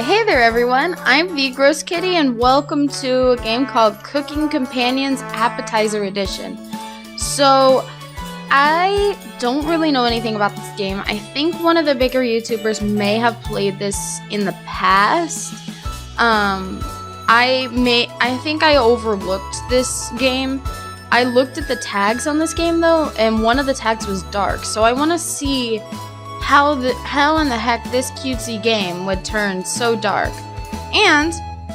Hey there everyone, I'm Thegroszkitty and welcome to a game called Cooking Companions Appetizer Edition. So, I don't really know anything about this game. I think one of the bigger YouTubers may have played this in the past. I think I overlooked this game. I looked at the tags on this game though, and one of the tags was dark. So I want to see how in the heck this cutesy game would turn so dark. And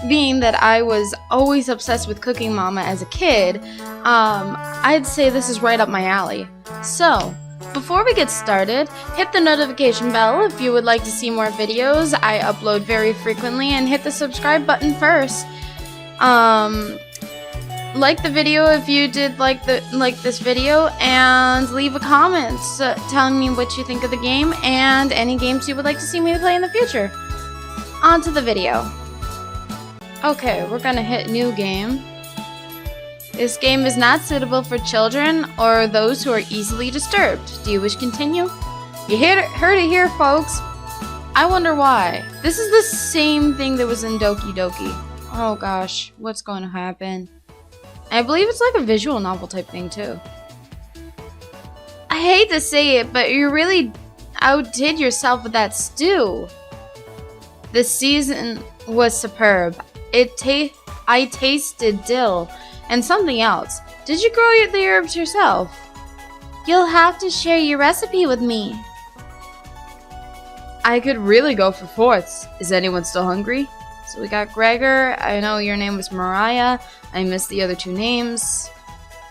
being that I was always obsessed with Cooking Mama as a kid, I'd say this is right up my alley. So, before we get started, hit the notification bell if you would like to see more videos. I upload very frequently, and hit the subscribe button first. Like the video if you did like this video, and leave a comment telling me what you think of the game and any games you would like to see me play in the future. On to the video. Okay, we're gonna hit new game. This game is not suitable for children or those who are easily disturbed. Do you wish to continue? You heard it here, folks. I wonder why. This is the same thing that was in Doki Doki. Oh gosh, what's going to happen? I believe it's like a visual novel type thing too. I hate to say it, but you really outdid yourself with that stew. The season was superb. I tasted dill and something else. Did you grow the herbs yourself? You'll have to share your recipe with me. I could really go for fourths. Is anyone still hungry? So we got Gregor. I know your name was Mariah. I missed the other two names.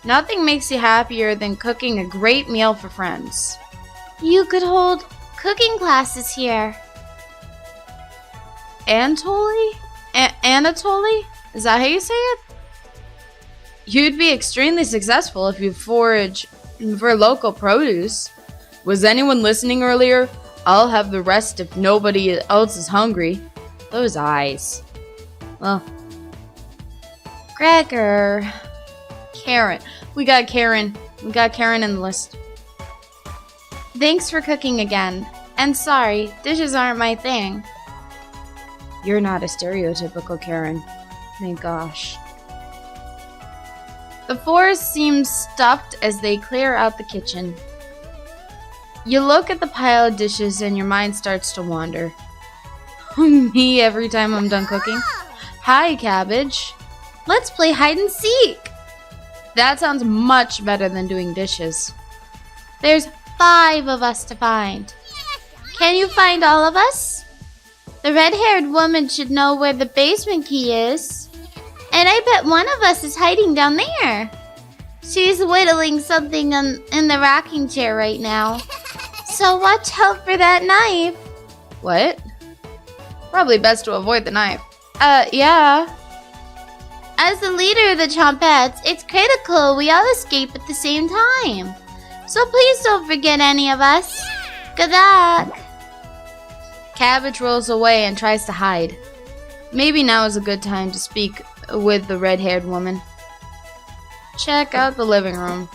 Nothing makes you happier than cooking a great meal for friends. You could hold cooking classes here. Anatoly? Anatoly? Is that how you say it? You'd be extremely successful if you forage for local produce. Was anyone listening earlier? I'll have the rest if nobody else is hungry. Those eyes. Well, Gregor. Karen. We got Karen. We got Karen in the list. Thanks for cooking again. And sorry, dishes aren't my thing. You're not a stereotypical Karen. Thank gosh. The forest seems stuffed as they clear out the kitchen. You look at the pile of dishes and your mind starts to wander. Me every time I'm done cooking. Hi, Cabbage. Let's play hide and seek. That sounds much better than doing dishes. There's 5 of us to find. Can you find all of us? The red-haired woman should know where the basement key is. And I bet one of us is hiding down there. She's whittling something in the rocking chair right now. So watch out for that knife. What? Probably best to avoid the knife. Yeah. As the leader of the Chompettes, it's critical we all escape at the same time. So please don't forget any of us. Good luck. Cabbage rolls away and tries to hide. Maybe now is a good time to speak with the red-haired woman. Check out the living room.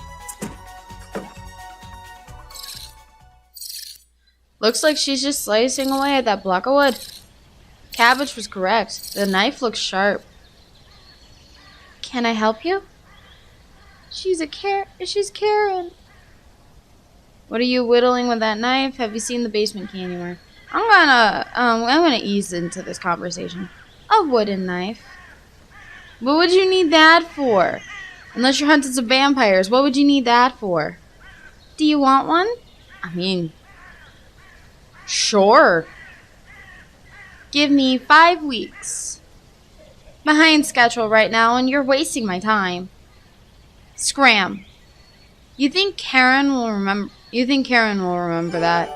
Looks like she's just slicing away at that block of wood. Cabbage was correct. The knife looks sharp. Can I help you? She's Karen. What are you whittling with that knife? Have you seen the basement key anywhere? I'm gonna ease into this conversation. A wooden knife. What would you need that for? Unless you're hunting some vampires, what would you need that for? Do you want one? I mean, sure. Give me 5 weeks. Behind schedule right now, and you're wasting my time. Scram. You think Karen will remember that?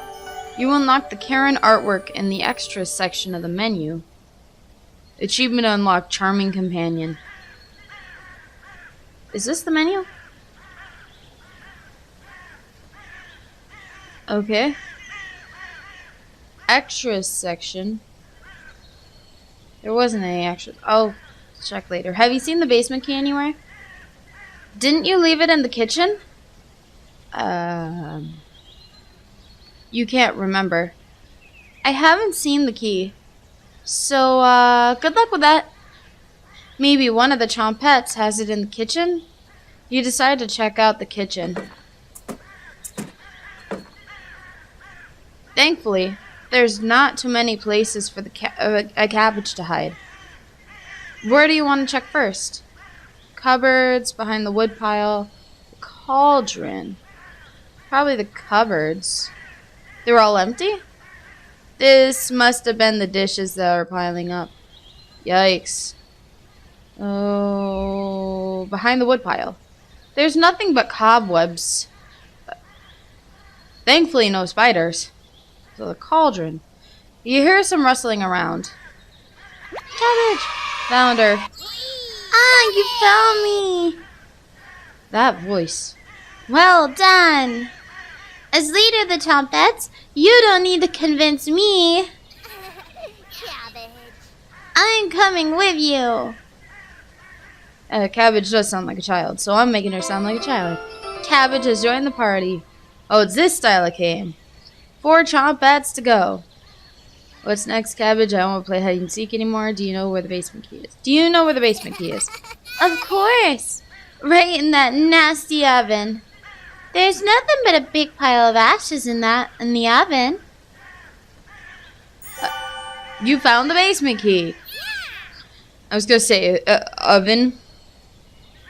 You unlock the Karen artwork in the extras section of the menu. Achievement unlocked, charming companion. Is this the menu? Okay. Extras section. There wasn't any extras. I'll check later. Have you seen the basement key anywhere? Didn't you leave it in the kitchen? You can't remember. I haven't seen the key. So, good luck with that. Maybe one of the chompettes has it in the kitchen? You decide to check out the kitchen. Thankfully, there's not too many places for a cabbage to hide. Where do you want to check first? Cupboards, behind the woodpile, the cauldron. Probably the cupboards. They were all empty? This must have been the dishes that are piling up. Yikes. Oh, behind the woodpile. There's nothing but cobwebs. Thankfully, no spiders. So the cauldron. You hear some rustling around. Cabbage! Found her. Ah, you found me! That voice. Well done! As leader of the Chompettes, you don't need to convince me. Cabbage. I'm coming with you. Cabbage does sound like a child, so I'm making her sound like a child. Cabbage has joined the party. Oh, it's this style of game. 4 Chompettes to go. What's next, Cabbage? I won't play hide and seek anymore. Do you know where the basement key is? Do you know where the basement key is? Of course. Right in that nasty oven. There's nothing but a big pile of ashes in the oven. You found the basement key. I was gonna say oven.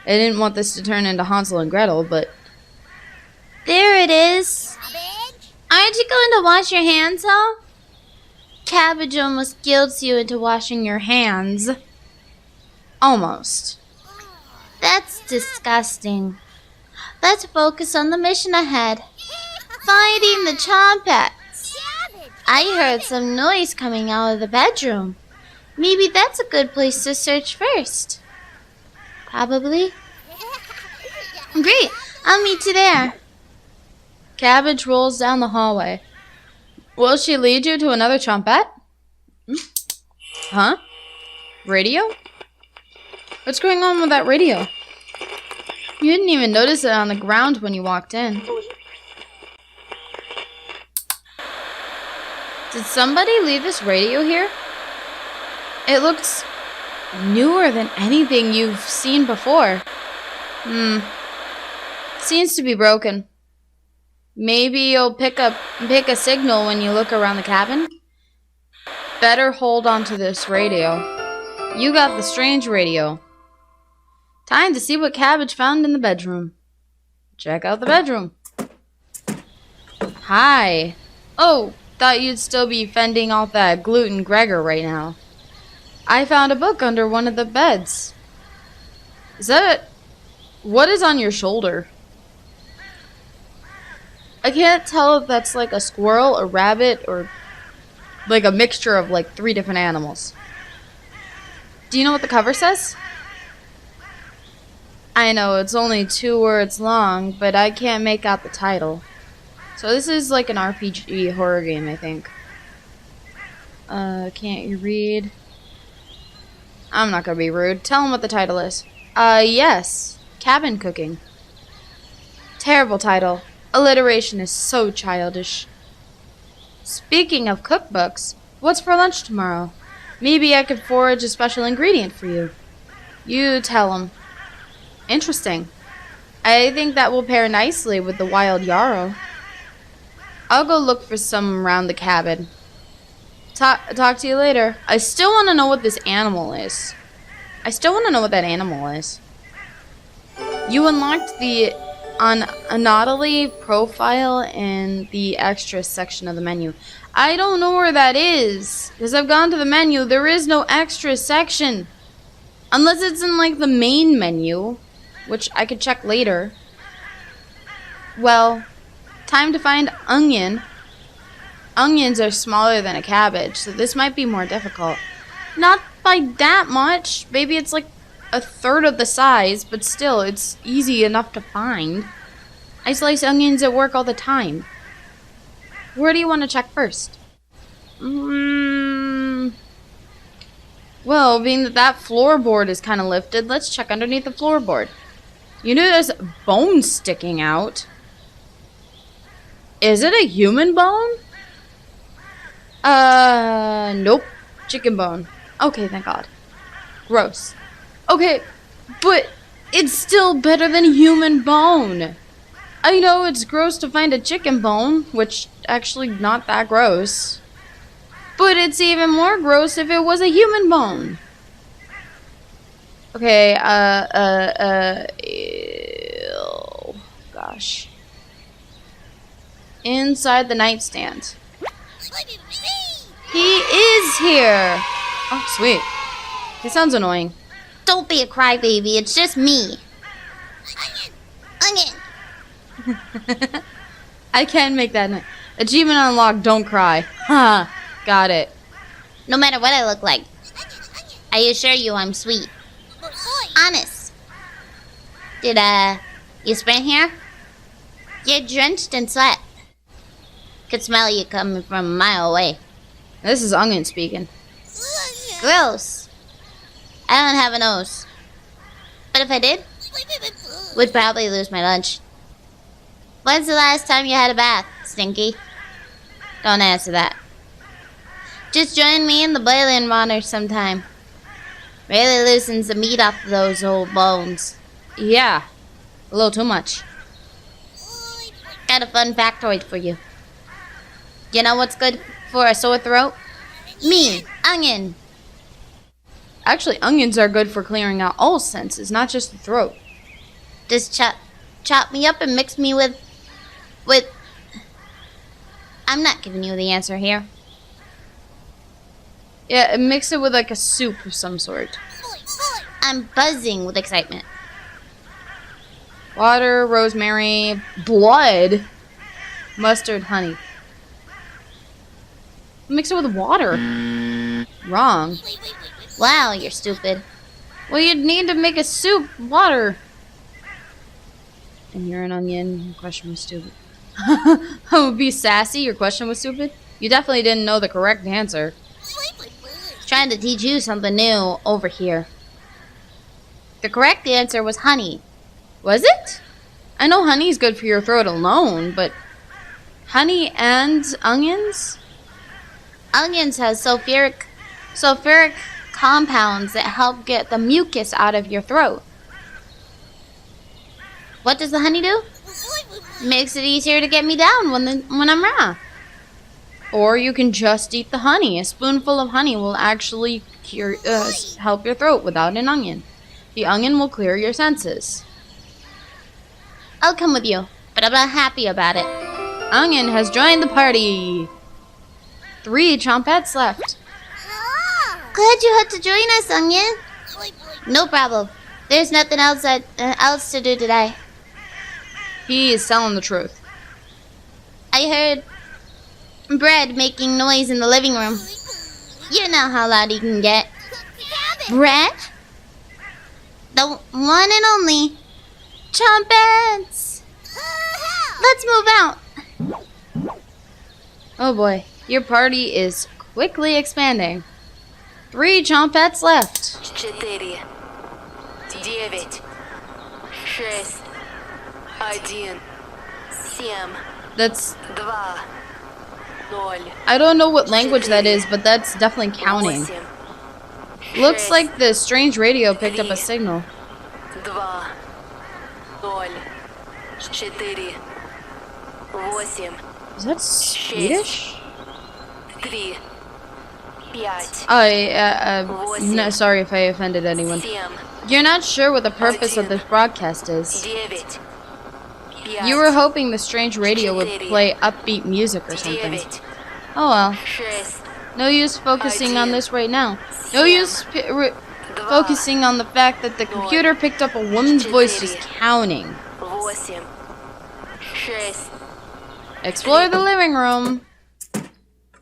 I didn't want this to turn into Hansel and Gretel, but there it is. Cabbage? Aren't you going to wash your hands off? Cabbage almost guilts you into washing your hands. Almost. That's disgusting. Let's focus on the mission ahead. Finding the Chompettes. I heard some noise coming out of the bedroom. Maybe that's a good place to search first. Probably. Great, I'll meet you there. Cabbage rolls down the hallway. Will she lead you to another Chompette? Huh? Radio? What's going on with that radio? You didn't even notice it on the ground when you walked in. Did somebody leave this radio here? It looks newer than anything you've seen before. Seems to be broken. Maybe you'll pick a signal when you look around the cabin? Better hold on to this radio. You got the strange radio. Time to see what Cabbage found in the bedroom. Check out the bedroom. Hi. Oh, thought you'd still be fending off that gluten Gregor right now. I found a book under one of the beds. Is that it? What is on your shoulder? I can't tell if that's like a squirrel, a rabbit, or like a mixture of like 3 different animals. Do you know what the cover says? I know, it's only 2 words long, but I can't make out the title. So this is like an RPG horror game, I think. Can't you read? I'm not gonna be rude. Tell him what the title is. Yes. Cabin Cooking. Terrible title. Alliteration is so childish. Speaking of cookbooks, what's for lunch tomorrow? Maybe I could forage a special ingredient for you. You tell him. Interesting. I think that will pair nicely with the wild yarrow. I'll go look for some around the cabin. Talk to you later. I still want to know what this animal is. I still want to know what that animal is. You unlocked the Anatoly profile in the extras section of the menu. I don't know where that is. Because I've gone to the menu. There is no extra section. Unless it's in like the main menu. Which I could check later. Well, time to find onion. Onions are smaller than a cabbage, so this might be more difficult. Not by that much. Maybe it's like a third of the size, but still, it's easy enough to find. I slice onions at work all the time. Where do you want to check first? Well, being that floorboard is kind of lifted, let's check underneath the floorboard. You know there's bone sticking out. Is it a human bone? Nope. Chicken bone. Okay, thank God. Gross. Okay, but it's still better than human bone. I know it's gross to find a chicken bone, which actually not that gross. But it's even more gross if it was a human bone. Okay, ew, gosh. Inside the nightstand. He is here! Oh, sweet. He sounds annoying. Don't be a crybaby, it's just me. Onion! I can make that. Achievement unlocked, don't cry. Ha! Got it. No matter what I look like. I assure you I'm sweet. Honest. Did, you sprint here? You're drenched in sweat. Could smell you coming from a mile away. This is Onion speaking. Gross. I don't have a nose. But if I did, would probably lose my lunch. When's the last time you had a bath, Stinky? Don't answer that. Just join me in the boiling water sometime. Really loosens the meat off those old bones. Yeah, a little too much. Got a fun factoid for you. You know what's good for a sore throat? Me, Onion. Actually, onions are good for clearing out all senses, not just the throat. Just chop me up and mix me with... I'm not giving you the answer here. Yeah, mix it with like a soup of some sort. I'm buzzing with excitement. Water, rosemary, blood, mustard, honey. Mix it with water. Wrong. Wow, you're stupid. Well, you'd need to make a soup, water. And you're an onion. Your question was stupid. I would be sassy. Your question was stupid. You definitely didn't know the correct answer. Trying to teach you something new over here. The correct answer was honey. Was it? I know honey's good for your throat alone, but honey and onions? Onions has sulfuric compounds that help get the mucus out of your throat. What does the honey do? Makes it easier to get me down when I'm raw. Or you can just eat the honey. A spoonful of honey will actually help your throat without an onion. The onion will clear your senses. I'll come with you, but I'm not happy about it. Onion has joined the party. 3 chompettes left. Glad you had to join us, Onion. No problem. There's nothing else to do today. He is telling the truth. I heard Bread making noise in the living room. You know how loud he can get. Bread? The one and only Chompettes! Let's move out. Oh boy, your party is quickly expanding. 3 chompettes left. 4, 9, 6, 1, 7, That's... 2, 0. I don't know what language that is, but that's definitely counting. Looks like the strange radio picked up a signal. 2, 0, 4, 8, Is that Swedish? 3, 5, No, sorry if I offended anyone. 7, You're not sure what the purpose of this broadcast is. 9, You were hoping the strange radio would play upbeat music or something. Oh well. 6, No use focusing on this right now. No use focusing on the fact that the computer picked up a woman's voice just counting. 8, 6. Explore the living room.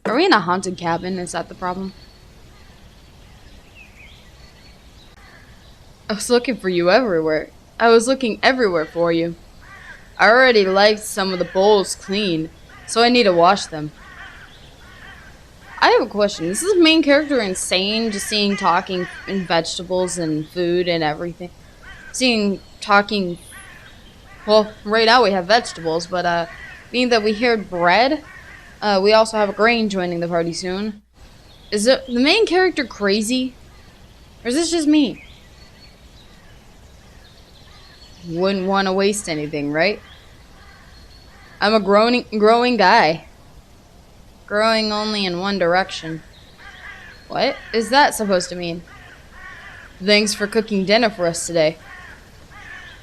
Are we in a haunted cabin? Is that the problem? I was looking for you everywhere. I was looking everywhere for you. I already liked some of the bowls clean, so I need to wash them. I have a question. Is this main character insane? Just seeing talking and vegetables and food and everything? Talking... Well, right now we have vegetables, but being that we heard bread, we also have a grain joining the party soon. Is the main character crazy? Or is this just me? Wouldn't want to waste anything, right? I'm a growing guy. Growing only in one direction. What is that supposed to mean? Thanks for cooking dinner for us today.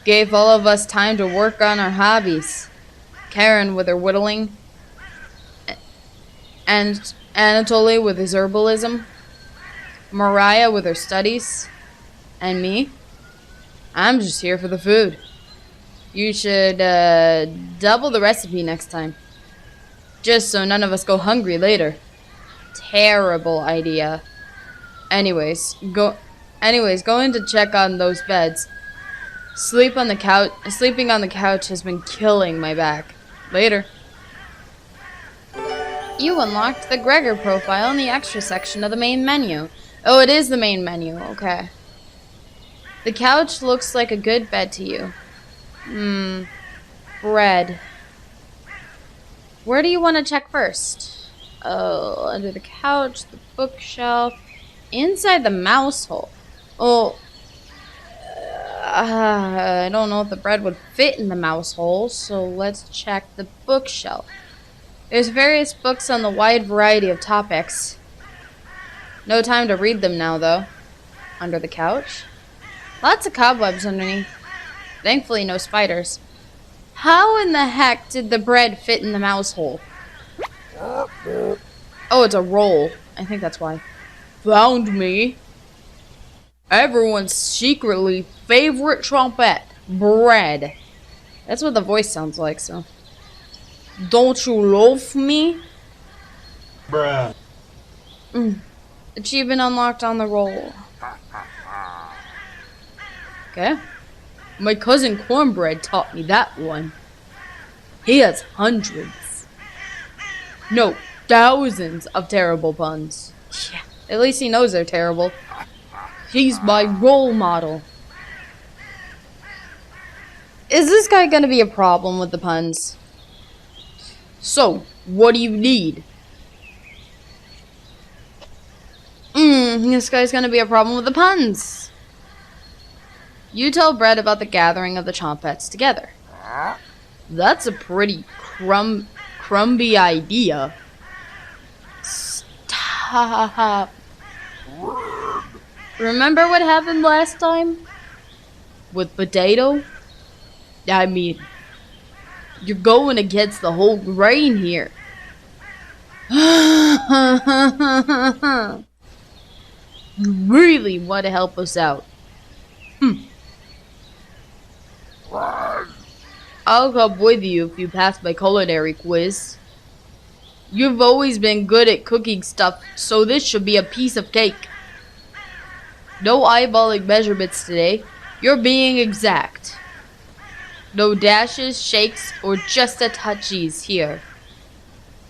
Gave all of us time to work on our hobbies. Karen with her whittling. And Anatoly with his herbalism. Mariah with her studies. And me. I'm just here for the food. You should double the recipe next time. Just so none of us go hungry later. Terrible idea. Anyways, going to check on those beds. Sleeping on the couch has been killing my back. Later. You unlocked the Gregor profile in the extra section of the main menu. Oh, it is the main menu. Okay. The couch looks like a good bed to you. Bread. Where do you want to check first? Oh, under the couch, the bookshelf, inside the mouse hole. Oh, I don't know if the bread would fit in the mouse hole, so let's check the bookshelf. There's various books on the wide variety of topics. No time to read them now, though. Under the couch. Lots of cobwebs underneath. Thankfully, no spiders. How in the heck did the bread fit in the mouse hole? Oh, it's a roll. I think that's why. Found me. Everyone's secretly favorite trumpet. Bread. That's what the voice sounds like, so. Don't you love me? Bruh. Achievement unlocked on the roll. Okay. My cousin Cornbread taught me that one. He has hundreds. No, thousands of terrible puns. Yeah, at least he knows they're terrible. He's my role model. Is this guy gonna be a problem with the puns? So, what do you need? This guy's gonna be a problem with the puns. You tell Brett about the gathering of the Chompets together. That's a pretty crumby idea. Stop. Remember what happened last time? With Potato? I mean, you're going against the whole grain here. You really want to help us out. I'll come with you if you pass my culinary quiz. You've always been good at cooking stuff, so this should be a piece of cake. No eyeballing measurements today. You're being exact. No dashes, shakes, or just a touchies here.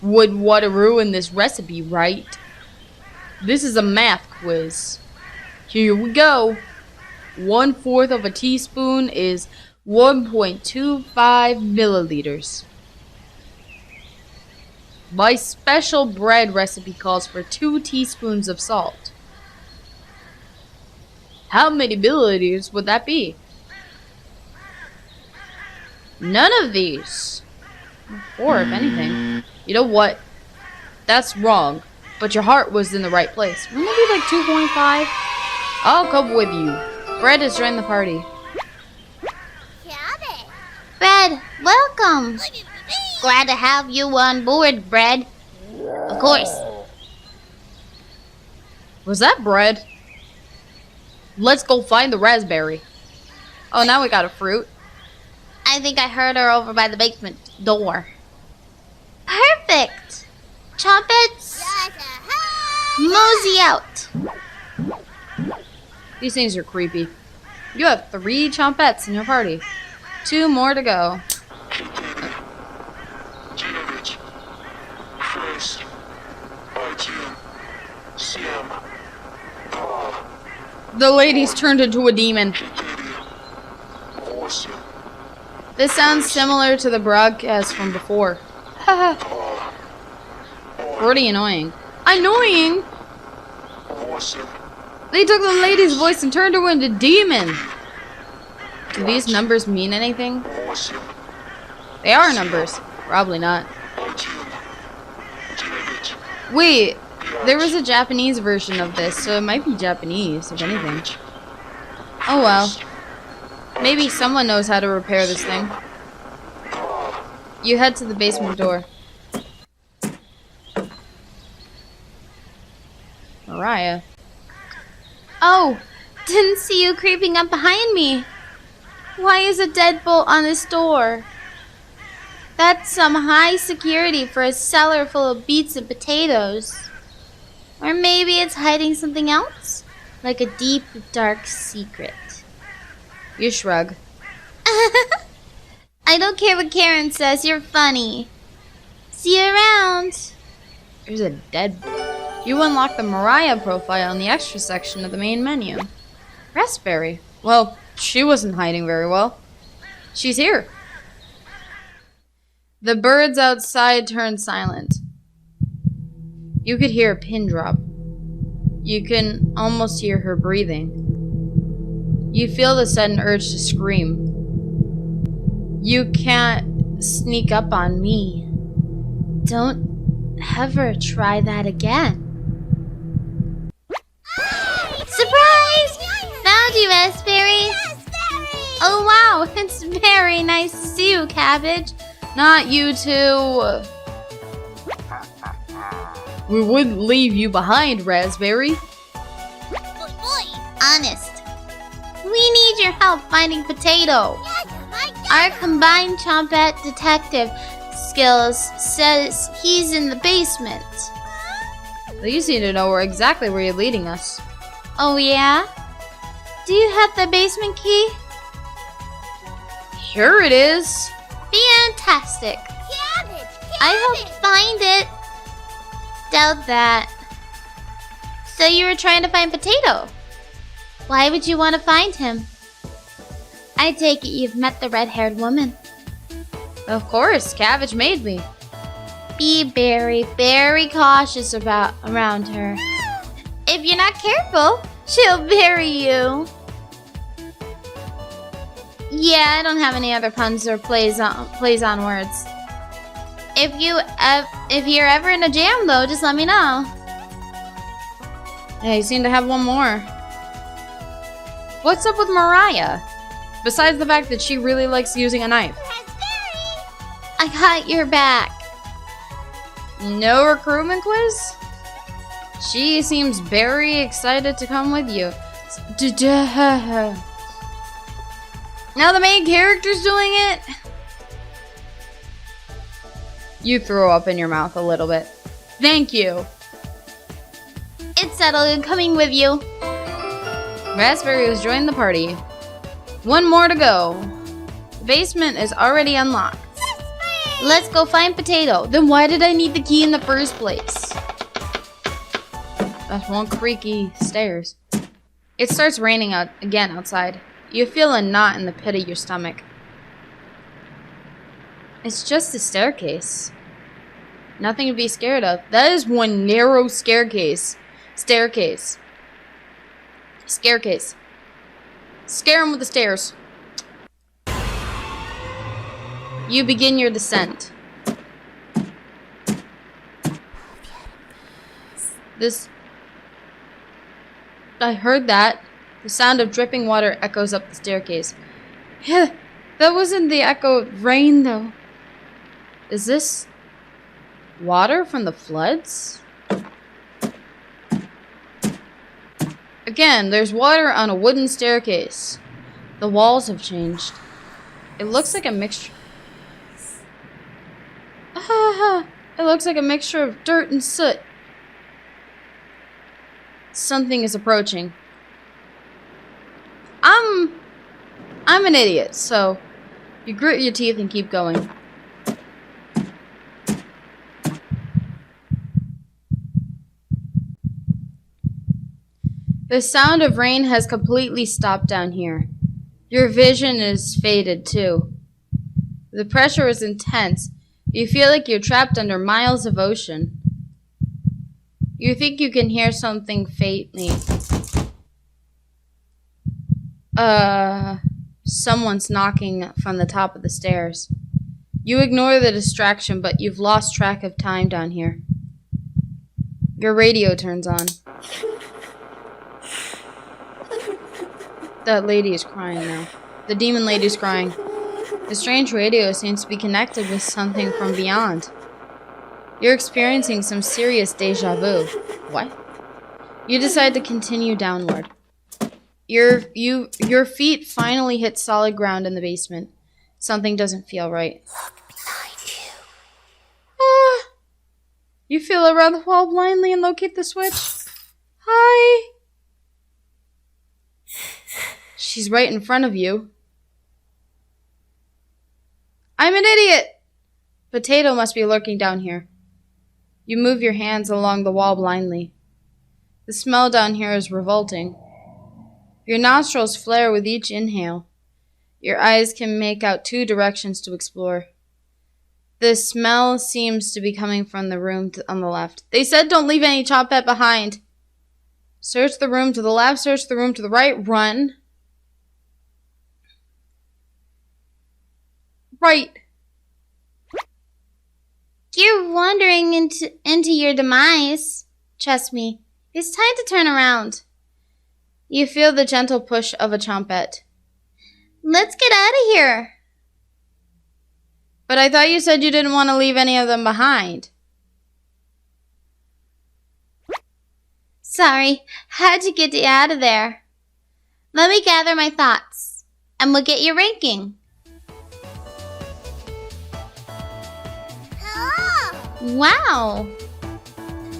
Wouldn't want to ruin this recipe, right? This is a math quiz. Here we go. 1/4 of a teaspoon is 1.25 milliliters. My special bread recipe calls for 2 teaspoons of salt. How many milliliters would that be? None of these. 4 if anything. You know what? That's wrong. But your heart was in the right place. Wouldn't it be like 2.5? I'll come with you. Bread has joined the party. Bread, welcome. Glad to have you on board, Bread. Of course. Was that bread? Let's go find the raspberry. Oh, now we got a fruit. I think I heard her over by the basement door. Perfect. Chompets, mosey out. These things are creepy. You have 3 Chompets in your party. 2 more to go. The lady's turned into a demon. This sounds similar to the broadcast from before. Haha. Pretty annoying. Annoying? They took the lady's voice and turned her into a demon. Do these numbers mean anything? They are numbers. Probably not. Wait, there was a Japanese version of this, so it might be Japanese, if anything. Oh well. Maybe someone knows how to repair this thing. You head to the basement door. Mariah. Oh, didn't see you creeping up behind me. Why is a deadbolt on this door? That's some high security for a cellar full of beets and potatoes. Or maybe it's hiding something else? Like a deep, dark secret. You shrug. I don't care what Karen says, you're funny. See you around. There's a dead... You unlock the Mariah profile in the extra section of the main menu. Raspberry. Well, she wasn't hiding very well. She's here. The birds outside turned silent. You could hear a pin drop. You can almost hear her breathing. You feel the sudden urge to scream. You can't sneak up on me. Don't ever try that again. Surprise! Found you, Raspberry! Oh wow, it's very nice to see you, Cabbage. Not you two. We wouldn't leave you behind, Raspberry. Honest. We need your help finding Potato. Our combined Chompette detective skills says he's in the basement. You seem to know exactly where you're leading us. Oh yeah? Do you have the basement key? Here it is. Fantastic. I hope to find it. Doubt that. So you were trying to find Potato. Why would you want to find him? I take it you've met the red-haired woman. Of course, Cabbage made me. Be very cautious around her. If you're not careful, she'll bury you. Yeah, I don't have any other puns or plays on words. If you're ever in a jam though, just let me know. Yeah, you seem to have one more. What's up with Mariah? Besides the fact that she really likes using a knife. I got your back. No recruitment quiz? She seems very excited to come with you. Now the main character's doing it? You throw up in your mouth a little bit. Thank you. It's settled and coming with you. Raspberry has joined the party. One more to go. The basement is already unlocked. Let's go find Potato. Then why did I need the key in the first place? That's one creaky stairs. It starts raining again outside. You feel a knot in the pit of your stomach. It's just a staircase. Nothing to be scared of. That is one narrow staircase. Staircase. Scarecase. Scare him with the stairs. You begin your descent. I heard that. The sound of dripping water echoes up the staircase. That wasn't the echo of rain, though. Is this water from the floods? Again, there's water on a wooden staircase. The walls have changed. It looks like a mixture. It looks like a mixture of dirt and soot. Something is approaching. I'm an idiot, so you grit your teeth and keep going. The sound of rain has completely stopped down here. Your vision is faded too. The pressure is intense. You feel like you're trapped under miles of ocean. You think you can hear something faintly. Someone's knocking from the top of the stairs. You ignore the distraction, but you've lost track of time down here. Your radio turns on. That lady is crying now. The demon lady's crying. The strange radio seems to be connected with something from beyond. You're experiencing some serious deja vu. What? You decide to continue downward. Your feet finally hit solid ground in the basement. Something doesn't feel right. Look behind you. You feel around the wall blindly and locate the switch. Hi. She's right in front of you. I'm an idiot. Potato must be lurking down here. You move your hands along the wall blindly. The smell down here is revolting. Your nostrils flare with each inhale. Your eyes can make out 2 directions to explore. The smell seems to be coming from the room on the left. They said don't leave any chompette behind. Search the room to the left, search the room to the right, run. Right. You're wandering into your demise. Trust me, it's time to turn around. You feel the gentle push of a chompette. Let's get out of here. But I thought you said you didn't want to leave any of them behind. Sorry, how'd you get out of there? Let me gather my thoughts, and we'll get your ranking. Wow!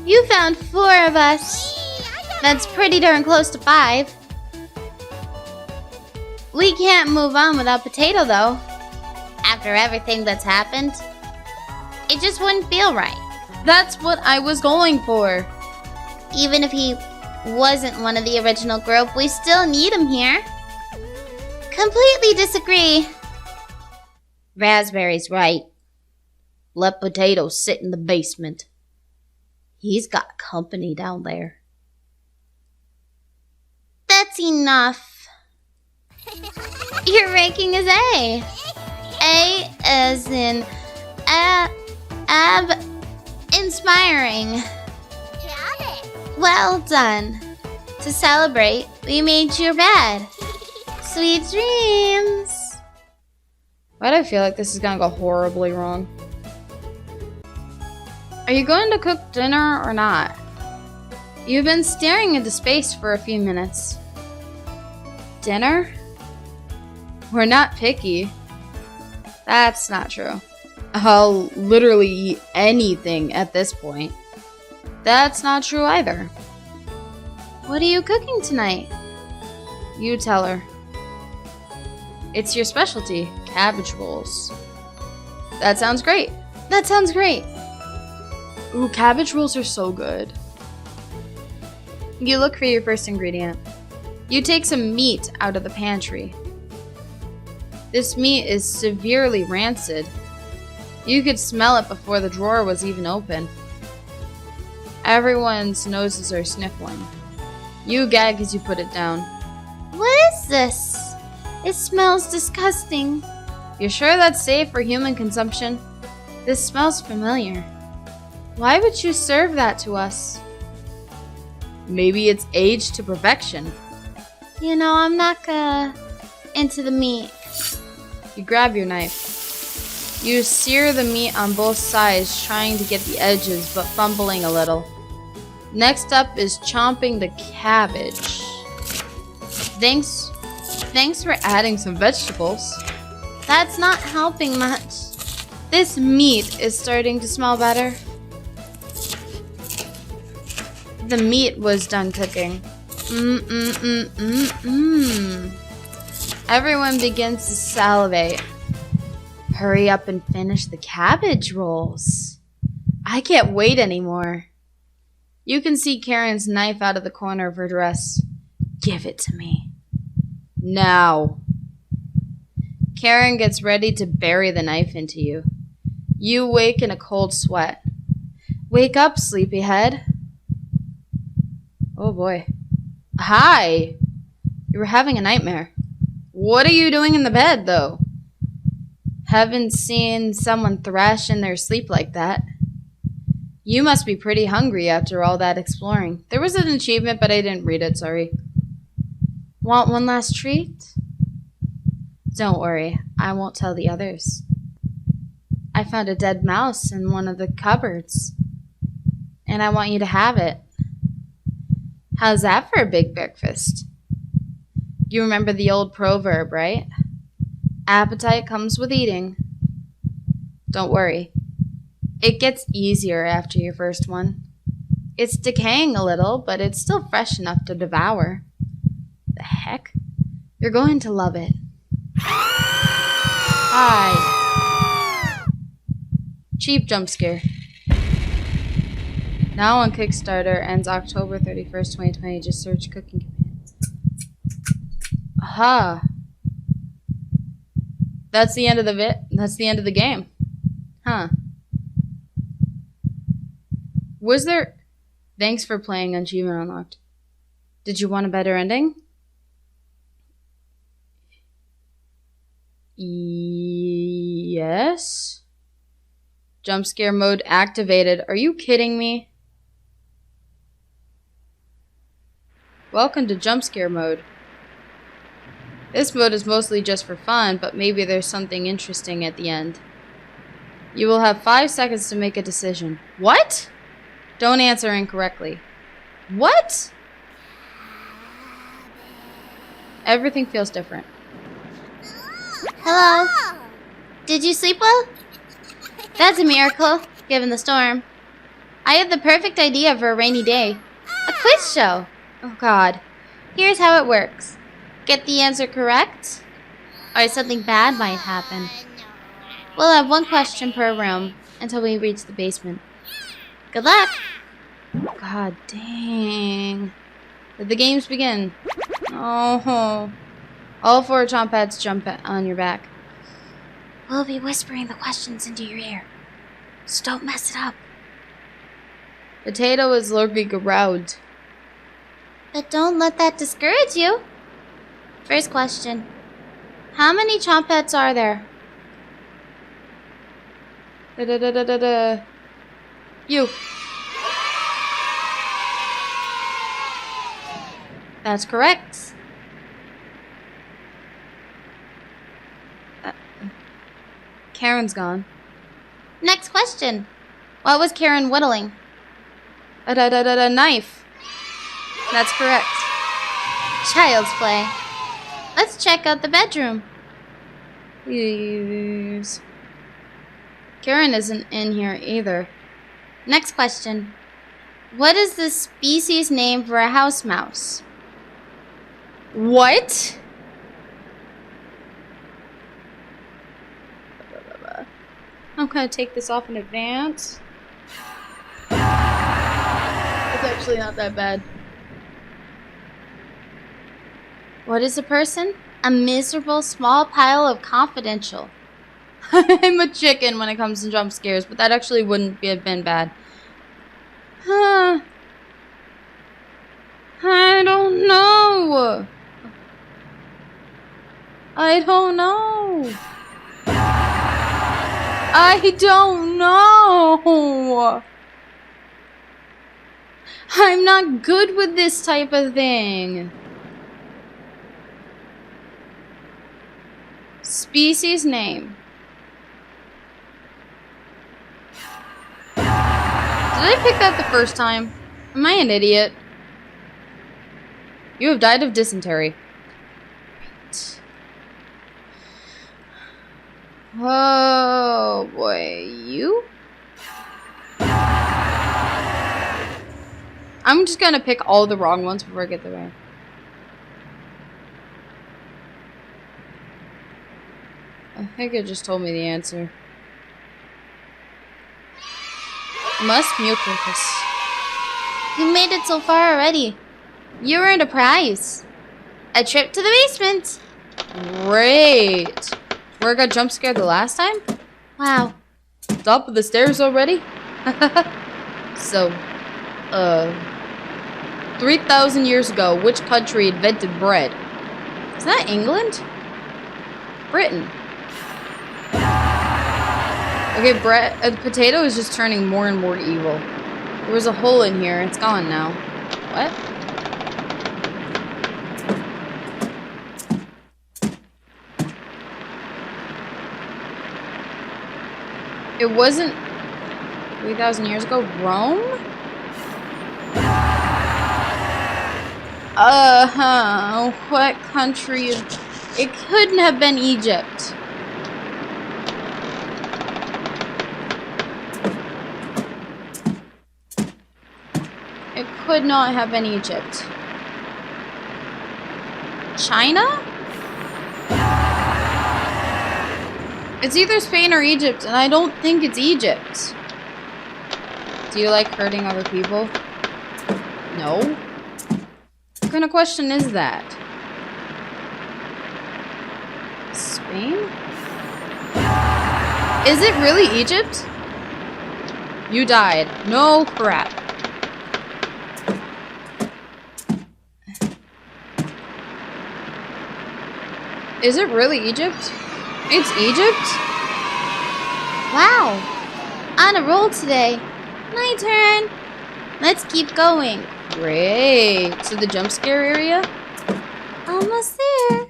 You found 4 of us. That's pretty darn close to 5. We can't move on without Potato, though. After everything that's happened, it just wouldn't feel right. That's what I was going for. Even if he wasn't one of the original group, we still need him here. Completely disagree. Raspberry's right. Let Potato sit in the basement. He's got company down there. That's enough. Your ranking is A. A as in inspiring. Well done. To celebrate, we made your bed. Sweet dreams. Why do I feel like this is gonna go horribly wrong? Are you going to cook dinner or not? You've been staring into space for a few minutes. Dinner? We're not picky. That's not true. I'll literally eat anything at this point. That's not true either. What are you cooking tonight? You tell her. It's your specialty, cabbage rolls. That sounds great. That sounds great. Ooh, cabbage rolls are so good. You look for your first ingredient. You take some meat out of the pantry. This meat is severely rancid. You could smell it before the drawer was even open. Everyone's noses are sniffling. You gag as you put it down. What is this? It smells disgusting. You're sure that's safe for human consumption? This smells familiar. Why would you serve that to us? Maybe it's aged to perfection. You know, I'm not into the meat. You grab your knife. You sear the meat on both sides, trying to get the edges, but fumbling a little. Next up is chomping the cabbage. Thanks for adding some vegetables. That's not helping much. This meat is starting to smell better. The meat was done cooking. Everyone begins to salivate. Hurry up and finish the cabbage rolls. I can't wait anymore. You can see Karen's knife out of the corner of her dress. Give it to me. Now. Karen gets ready to bury the knife into you. You wake in a cold sweat. Wake up, sleepyhead. Oh boy. Hi! You were having a nightmare. What are you doing in the bed, though? Haven't seen someone thrash in their sleep like that. You must be pretty hungry after all that exploring. There was an achievement, but I didn't read it, sorry. Want one last treat? Don't worry, I won't tell the others. I found a dead mouse in one of the cupboards, and I want you to have it. How's that for a big breakfast? You remember the old proverb, right? Appetite comes with eating. Don't worry. It gets easier after your first one. It's decaying a little, but it's still fresh enough to devour. The heck? You're going to love it. Hi. Cheap jump scare. Now on Kickstarter, ends October 31st, 2020. Just search cooking commands. Aha. That's the end of the That's the end of the game. Huh. Was there... Thanks for playing Achievement Unlocked. Did you want a better ending? Yes. Jump scare mode activated. Are you kidding me? Welcome to jump scare mode. This mode is mostly just for fun, but maybe there's something interesting at the end. You will have 5 seconds to make a decision. What? Don't answer incorrectly. What? Everything feels different. Hello? Did you sleep well? That's a miracle, given the storm. I have the perfect idea for a rainy day. A quiz show. Oh God. Here's how it works. Get the answer correct, or something bad might happen. We'll have 1 question per room until we reach the basement. Good luck! God dang. Let the games begin. Oh. All 4 chomp pads jump on your back. We'll be whispering the questions into your ear, so don't mess it up. Potato is lurking around. But don't let that discourage you. First question. How many chomp pads are there? You. That's correct. Karen's gone. Next question. What was Karen whittling? A knife. That's correct. Child's play. Let's check out the bedroom. Please. Karen isn't in here either. Next question. What is the species name for a house mouse? What? I'm gonna take this off in advance. It's actually not that bad. What is a person? A miserable small pile of confidential. I'm a chicken when it comes to jump scares, but that actually wouldn't have been bad. I don't know. I don't know. I don't know. I'm not good with this type of thing. Species name. Did I pick that the first time? Am I an idiot? You have died of dysentery. Right. Oh boy, you? I'm just gonna pick all the wrong ones before I get the right. I think it just told me the answer. Musk mucus. You made it so far already. You earned a prize. A trip to the basement. Great. Where I got jump scared the last time? Wow. Top of the stairs already? So, 3,000 years ago, which country invented bread? Is that England? Britain. Okay, potato is just turning more and more evil. There was a hole in here. It's gone now. What? It wasn't 3,000 years ago. Rome? What country? It couldn't have been Egypt. It could not have been Egypt. China? It's either Spain or Egypt, and I don't think it's Egypt. Do you like hurting other people? No. What kind of question is that? Spain? Is it really Egypt? You died. No crap. Is it really Egypt? It's Egypt? Wow. On a roll today. My turn. Let's keep going. Great. So the jump scare area? Almost there.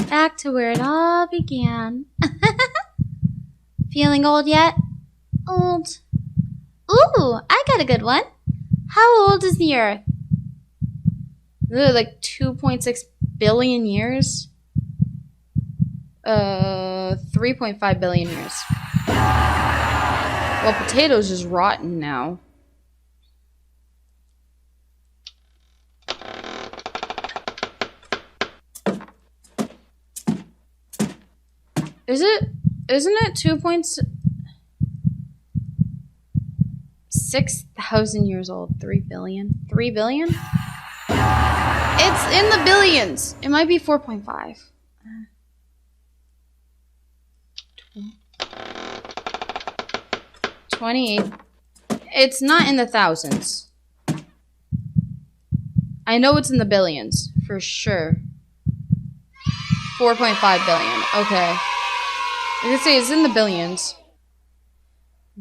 Back to where it all began. Feeling old yet? Old. Ooh, I got a good one. How old is the Earth? Like 2.6 billion years? 3.5 billion years. Well, potatoes just rotten now. Isn't it 2.6 years old? 3 billion? 3 billion? It's in the billions. It might be 4.5. 28. It's not in the thousands. I know it's in the billions, for sure. 4.5 billion. Okay. I could say it's in the billions.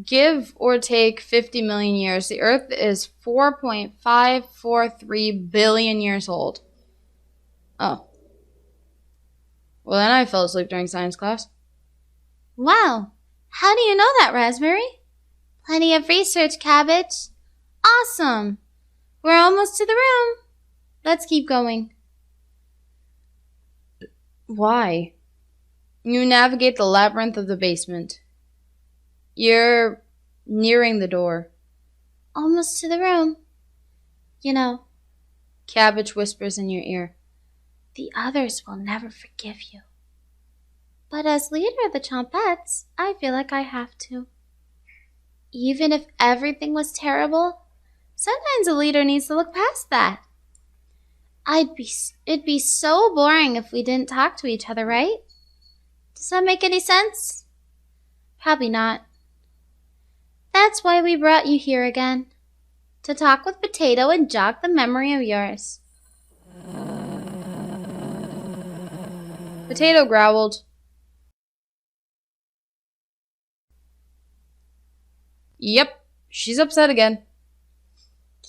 Give or take 50 million years. The Earth is 4.543 billion years old. Oh. Well, then I fell asleep during science class. Wow. How do you know that, Raspberry? Plenty of research, Cabbage. Awesome. We're almost to the room. Let's keep going. Why? You navigate the labyrinth of the basement. You're nearing the door. Almost to the room. You know, Cabbage whispers in your ear. the others will never forgive you. But as leader of the Chompettes, I feel like I have to. Even if everything was terrible, sometimes a leader needs to look past that. It'd be so boring if we didn't talk to each other, right? Does that make any sense? Probably not. That's why we brought you here again. To talk with Potato and jog the memory of yours. Potato growled. Yep, she's upset again.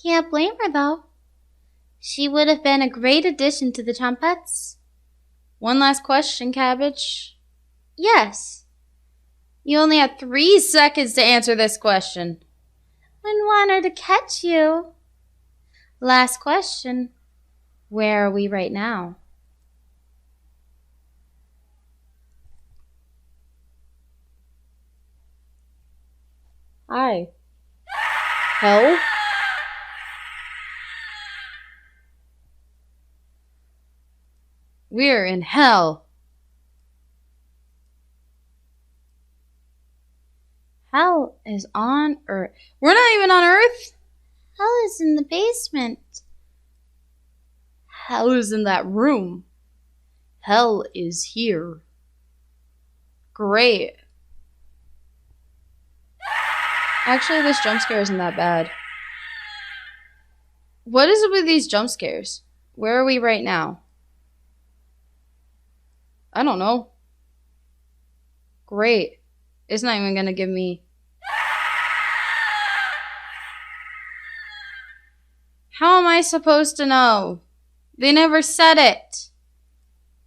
Can't blame her, though. She would have been a great addition to the Chompettes. One last question, Cabbage. Yes. You only have 3 seconds to answer this question. Wouldn't want her to catch you. Last question. Where are we right now? Hi. Hell? We're in hell. Hell is on Earth. We're not even on Earth. Hell is in the basement. Hell is in that room. Hell is here. Great. Actually, this jump scare isn't that bad. What is it with these jump scares? Where are we right now? I don't know. Great. It's not even gonna give me... How am I supposed to know? They never said it.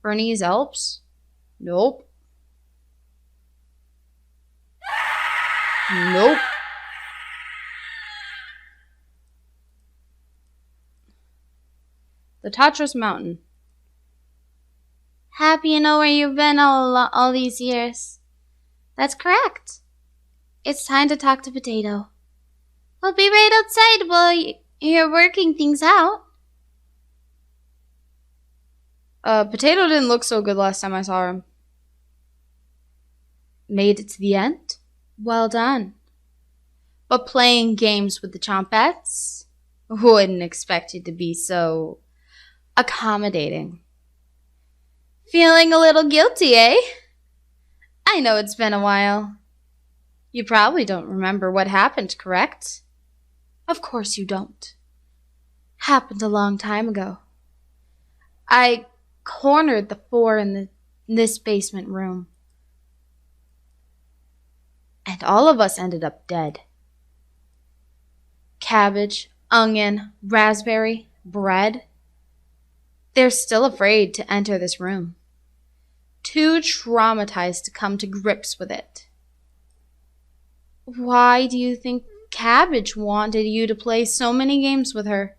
Bernese Alps? Nope. Nope. The Tatras Mountain. Happy you know where you've been all these years. That's correct. It's time to talk to Potato. We'll be right outside while you're working things out. Potato didn't look so good last time I saw him. Made it to the end? Well done. But playing games with the Chompettes? Wouldn't expect you to be so accommodating. Feeling a little guilty, eh? I know it's been a while. You probably don't remember what happened, correct? Of course you don't. Happened a long time ago. I cornered the four in this basement room. And all of us ended up dead. Cabbage, onion, raspberry, bread. They're still afraid to enter this room. Too traumatized to come to grips with it. Why do you think Cabbage wanted you to play so many games with her?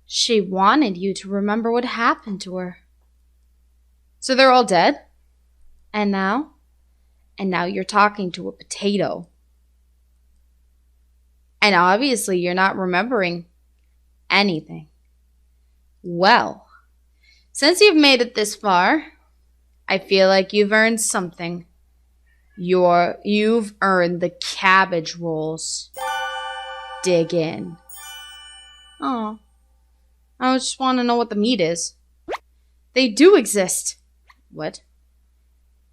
She wanted you to remember what happened to her. So they're all dead? And now? And now you're talking to a potato. And obviously you're not remembering anything. Well, since you've made it this far, I feel like you've earned something. You've earned the cabbage rolls. Dig in. Oh, I just want to know what the meat is. They do exist. What?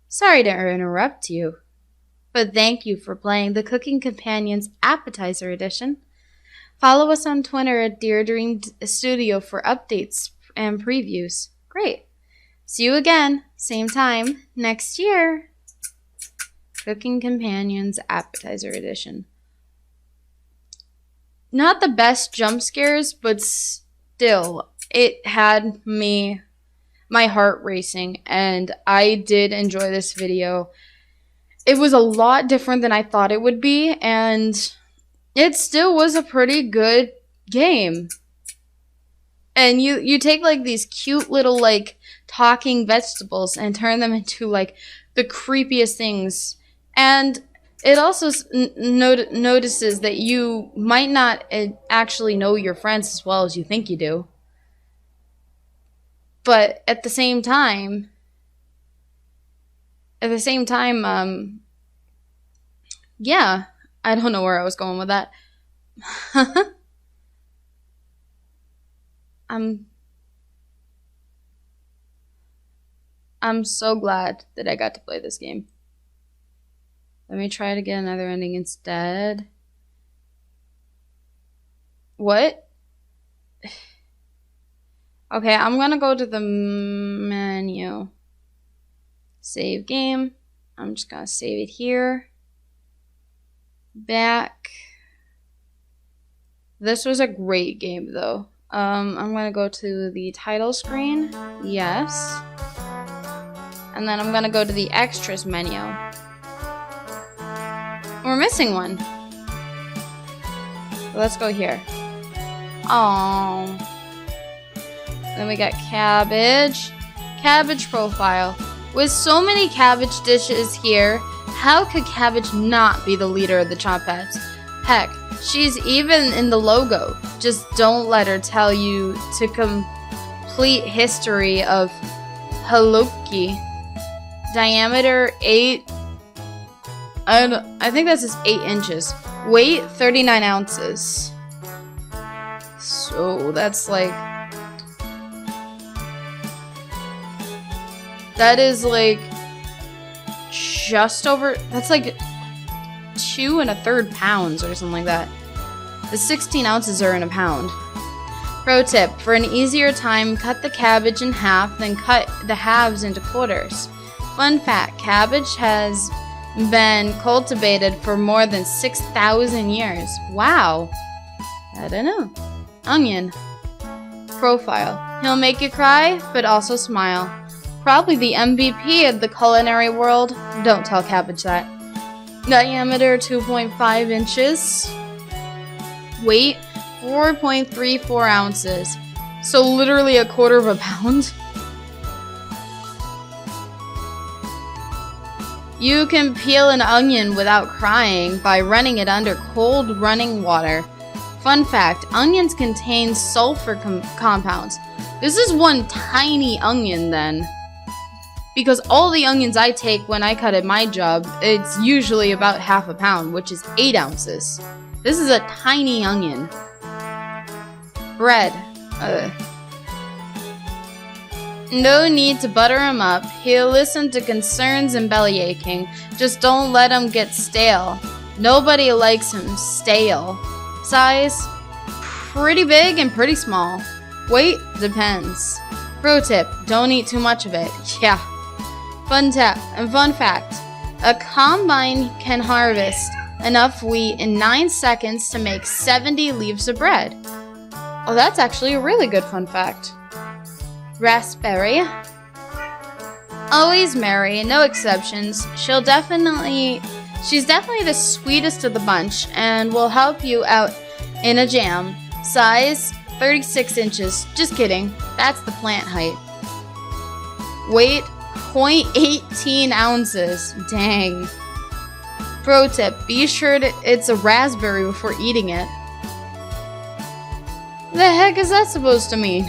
Sorry to interrupt you, but thank you for playing the Cooking Companions Appetizer Edition. Follow us on Twitter at Dear Dream Studio for updates and previews. Great. See you again, same time, next year. Cooking Companions Appetizer Edition. Not the best jump scares, but still, it had my heart racing, and I did enjoy this video. It was a lot different than I thought it would be, and it still was a pretty good game. And you take like these cute little like talking vegetables and turn them into like the creepiest things. And it also notices that you might not actually know your friends as well as you think you do. But at the same time, yeah, I don't know where I was going with that. I'm so glad that I got to play this game. Let me try to get another ending instead. What? Okay, I'm gonna go to the menu. Save game. I'm just gonna save it here. Back. This was a great game though. I'm gonna go to the title screen. Yes. And then I'm gonna go to the extras menu. We're missing one. Let's go here. Oh. Then we got cabbage. Cabbage profile. With so many cabbage dishes here, how could Cabbage not be the leader of the Chompettes? Heck, she's even in the logo. Just don't let her tell you to complete history of Haloki. Diameter 8. I think that's just 8 inches. Weight 39 ounces. So that's like. That is like just over. That's like 2 1/3 pounds or something like that. The 16 ounces are in a pound. Pro tip, for an easier time, cut the cabbage in half, then cut the halves into quarters. Fun fact, cabbage has been cultivated for more than 6,000 years. Wow. I don't know. Onion. Profile. He'll make you cry, but also smile. Probably the MVP of the culinary world. Don't tell cabbage that. Diameter 2.5 inches. Weight 4.34 ounces. So literally a quarter of a pound. You can peel an onion without crying by running it under cold running water. Fun fact, onions contain sulfur compounds. This is one tiny onion then. Because all the onions I take when I cut at my job, it's usually about half a pound, which is 8 ounces. This is a tiny onion. Bread. No need to butter him up. He'll listen to concerns and belly aching. Just don't let him get stale. Nobody likes him stale. Size? Pretty big and pretty small. Weight? Depends. Pro tip, don't eat too much of it. Yeah. Fun fact, a combine can harvest enough wheat in 9 seconds to make 70 leaves of bread. Oh, that's actually a really good fun fact. Raspberry. Always merry, no exceptions. She's definitely the sweetest of the bunch and will help you out in a jam. Size, 36 inches. Just kidding. That's the plant height. Weight, 0.18 ounces. Dang. Pro tip, be sure it's a raspberry before eating it. The heck is that supposed to mean?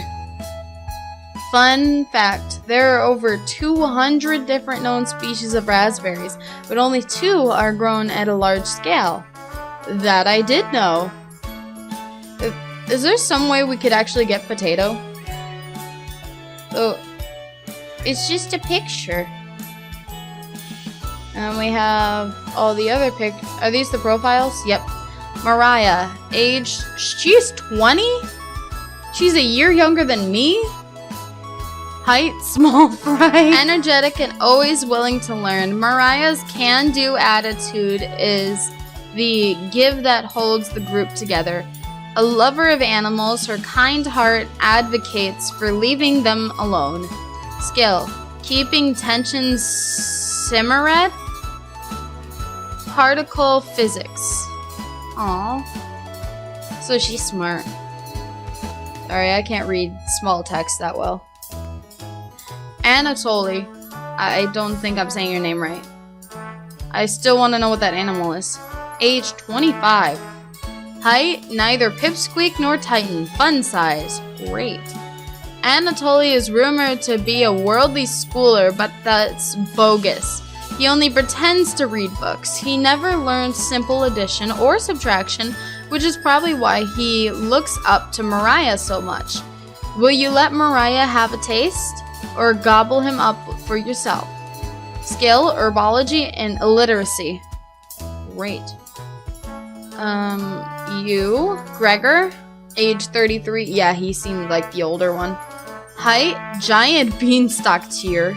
Fun fact, there are over 200 different known species of raspberries, but only 2 are grown at a large scale. That I did know. Is there some way we could actually get potato? Oh, it's just a picture. And we have all the other Are these the profiles? Yep. Mariah, age, she's 20? She's a year younger than me? Height, small fry. Energetic and always willing to learn. Mariah's can-do attitude is the give that holds the group together. A lover of animals, her kind heart advocates for leaving them alone. Skill, keeping tensions simmered. Particle physics. Aww. So she's smart. Sorry, I can't read small text that well. Anatoly. I don't think I'm saying your name right. I still want to know what that animal is. Age 25. Height, neither pipsqueak nor titan. Fun size. Great. Anatoly is rumored to be a worldly schooler, but that's bogus. He only pretends to read books. He never learned simple addition or subtraction, which is probably why he looks up to Mariah so much. Will you let Mariah have a taste? Or gobble him up for yourself? Skill, herbology, and illiteracy. Great. You, Gregor, age 33. Yeah, he seemed like the older one. Height, giant beanstalk tier.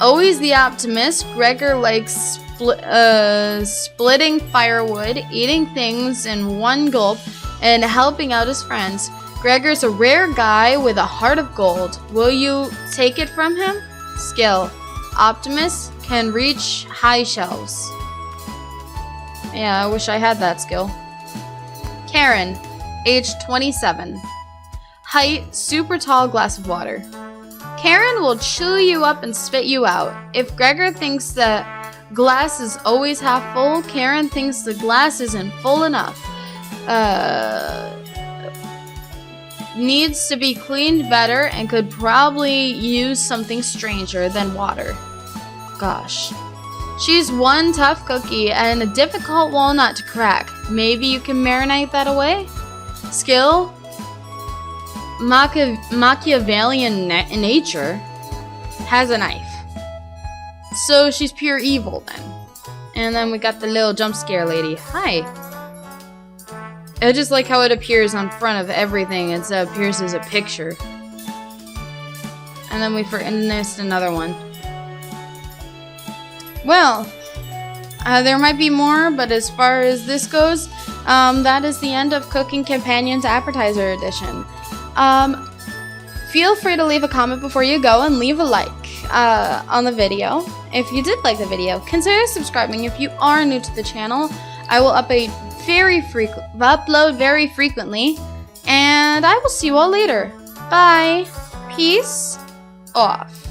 Always the optimist, Gregor likes splitting firewood, eating things in one gulp, and helping out his friends. Gregor's a rare guy with a heart of gold. Will you take it from him? Skill, optimist, can reach high shelves. Yeah, I wish I had that skill. Karen, age 27. Height, super tall glass of water. Karen will chew you up and spit you out. If Gregor thinks the glass is always half full, Karen thinks the glass isn't full enough. Needs to be cleaned better and could probably use something stranger than water. Gosh. She's one tough cookie and a difficult walnut to crack. Maybe you can marinate that away? Skill? Machiavellian nature. Has a knife. So she's pure evil then. And then we got the little jump scare lady. Hi. I just like how it appears on front of everything. It appears as a picture. And then we finished another one. Well, there might be more, but as far as this goes, that is the end of Cooking Companions Appetizer Edition. Feel free to leave a comment before you go and leave a like on the video. If you did like the video, consider subscribing if you are new to the channel. I will upload very frequently, and I will see you all later. Bye. Peace off.